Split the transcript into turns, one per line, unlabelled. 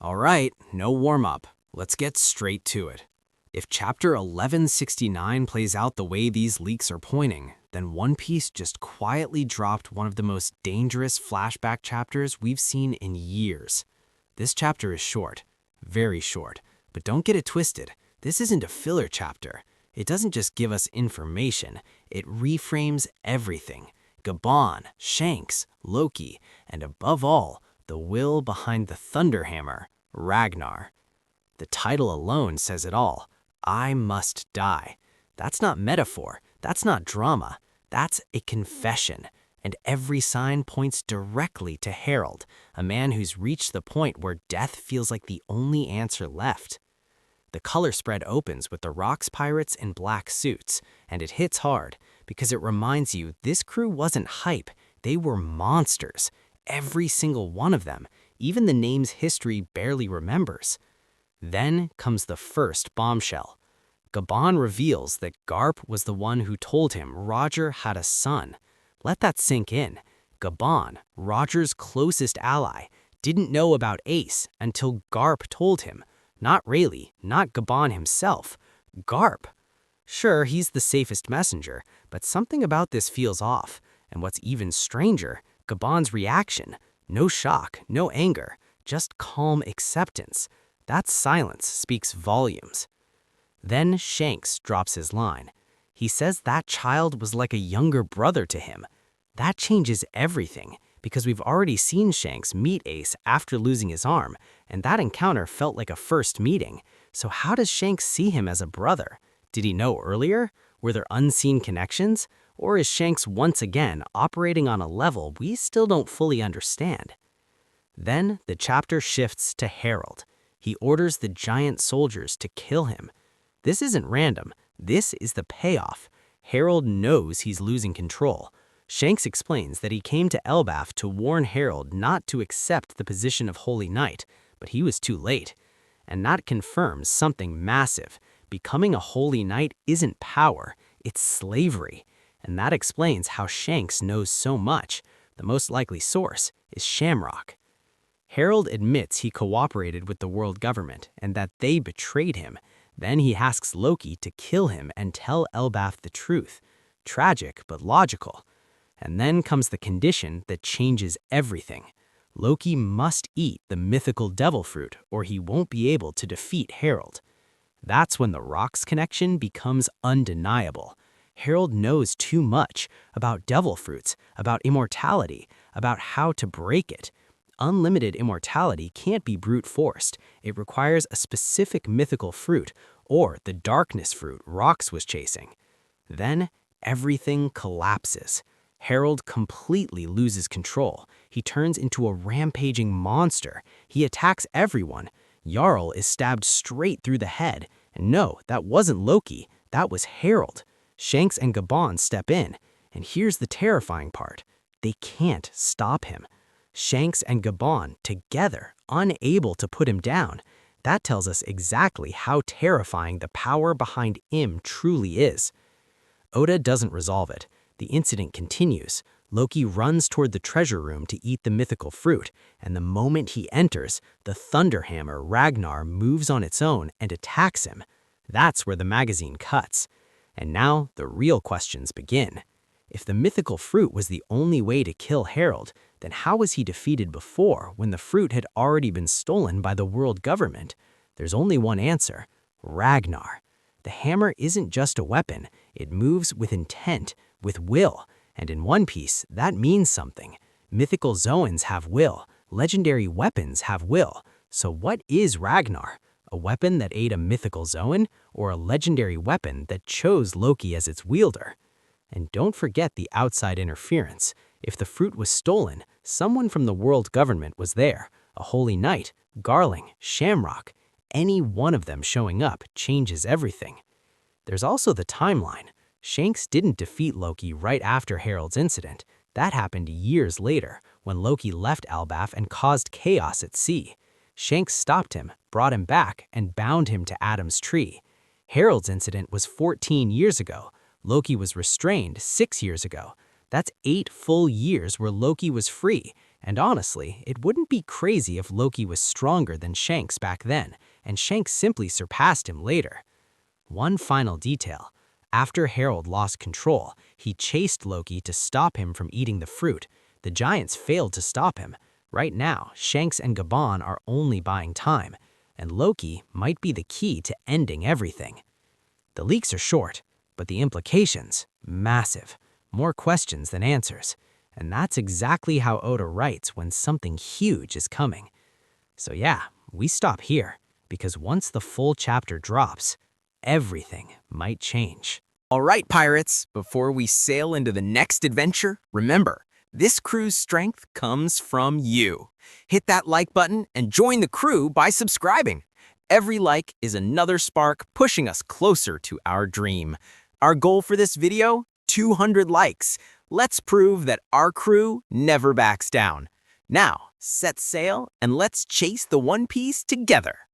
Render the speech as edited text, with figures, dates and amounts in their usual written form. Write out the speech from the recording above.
All right, no warm-up. Let's get straight to it. If Chapter 1169 plays out the way these leaks are pointing, then One Piece just quietly dropped one of the most dangerous flashback chapters we've seen in years. This chapter is short, very short, but don't get it twisted. This isn't a filler chapter. It doesn't just give us information, it reframes everything. Gaban, Shanks, Loki, and above all, the will behind the Thunderhammer, Ragnar. The title alone says it all. I must die. That's not metaphor. That's not drama. That's a confession. And every sign points directly to Harald, a man who's reached the point where death feels like the only answer left. The color spread opens with the Rocks pirates in black suits, and it hits hard because it reminds you this crew wasn't hype. They were monsters. Every single one of them, even the names history barely remembers. Then comes the first bombshell. Gaban reveals that Garp was the one who told him Roger had a son. Let that sink in. Gaban, Roger's closest ally, didn't know about Ace until Garp told him. Not Rayleigh, not Gaban himself. Garp. Sure, he's the safest messenger, but something about this feels off. And what's even stranger, Gaban's reaction. No shock, no anger, just calm acceptance. That silence speaks volumes. Then Shanks drops his line. He says that child was like a younger brother to him. That changes everything, because we've already seen Shanks meet Ace after losing his arm, and that encounter felt like a first meeting. So how does Shanks see him as a brother? Did he know earlier? Were there unseen connections? Or is Shanks once again operating on a level we still don't fully understand? Then the chapter shifts to Harald. He orders the giant soldiers to kill him. This isn't random. This is the payoff. Harald knows he's losing control. Shanks explains that he came to Elbaf to warn Harald not to accept the position of Holy Knight, but he was too late. And that confirms something massive. Becoming a Holy Knight isn't power, it's slavery. And that explains how Shanks knows so much. The most likely source is Shamrock. Harald admits he cooperated with the world government and that they betrayed him. Then he asks Loki to kill him and tell Elbaf the truth. Tragic, but logical. And then comes the condition that changes everything. Loki must eat the mythical devil fruit or he won't be able to defeat Harald. That's when the Rocks connection becomes undeniable. Harald knows too much about devil fruits, about immortality, about how to break it. Unlimited immortality can't be brute forced. It requires a specific mythical fruit, or the darkness fruit Rocks was chasing. Then everything collapses. Harald completely loses control. He turns into a rampaging monster. He attacks everyone. Jarl is stabbed straight through the head. And no, that wasn't Loki. That was Harald. Shanks and Gaban step in. And here's the terrifying part. They can't stop him. Shanks and Gaban together, unable to put him down. That tells us exactly how terrifying the power behind Im truly is. Oda doesn't resolve it. The incident continues. Loki runs toward the treasure room to eat the mythical fruit, and the moment he enters, the Thunderhammer Ragnar moves on its own and attacks him. That's where the magazine cuts. And now the real questions begin. If the mythical fruit was the only way to kill Harald, then how was he defeated before when the fruit had already been stolen by the world government? There's only one answer: Ragnar. The hammer isn't just a weapon, it moves with intent, with will, and in One Piece, that means something. Mythical Zoans have will, legendary weapons have will. So what is Ragnar? A weapon that ate a mythical Zoan, or a legendary weapon that chose Loki as its wielder? And don't forget the outside interference. If the fruit was stolen, someone from the world government was there. A Holy Knight, Garling, Shamrock. Any one of them showing up changes everything. There's also the timeline. Shanks didn't defeat Loki right after Harald's incident. That happened years later, when Loki left Elbaf and caused chaos at sea. Shanks stopped him, brought him back, and bound him to Adam's tree. Harald's incident was 14 years ago. Loki was restrained 6 years ago. That's 8 full years where Loki was free, And honestly, it wouldn't be crazy if Loki was stronger than Shanks back then, and Shanks simply surpassed him later. One final detail. After Harald lost control, he chased Loki to stop him from eating the fruit. The giants failed to stop him. Right now, Shanks and Gaban are only buying time, and Loki might be the key to ending everything. The leaks are short, but the implications, massive. More questions than answers. And that's exactly how Oda writes when something huge is coming. So yeah, we stop here, because once the full chapter drops, everything might change.
All right, pirates, before we sail into the next adventure, remember, this crew's strength comes from you. Hit that like button and join the crew by subscribing. Every like is another spark pushing us closer to our dream. Our goal for this video, 200 likes. Let's prove that our crew never backs down. Now, set sail and let's chase the One Piece together.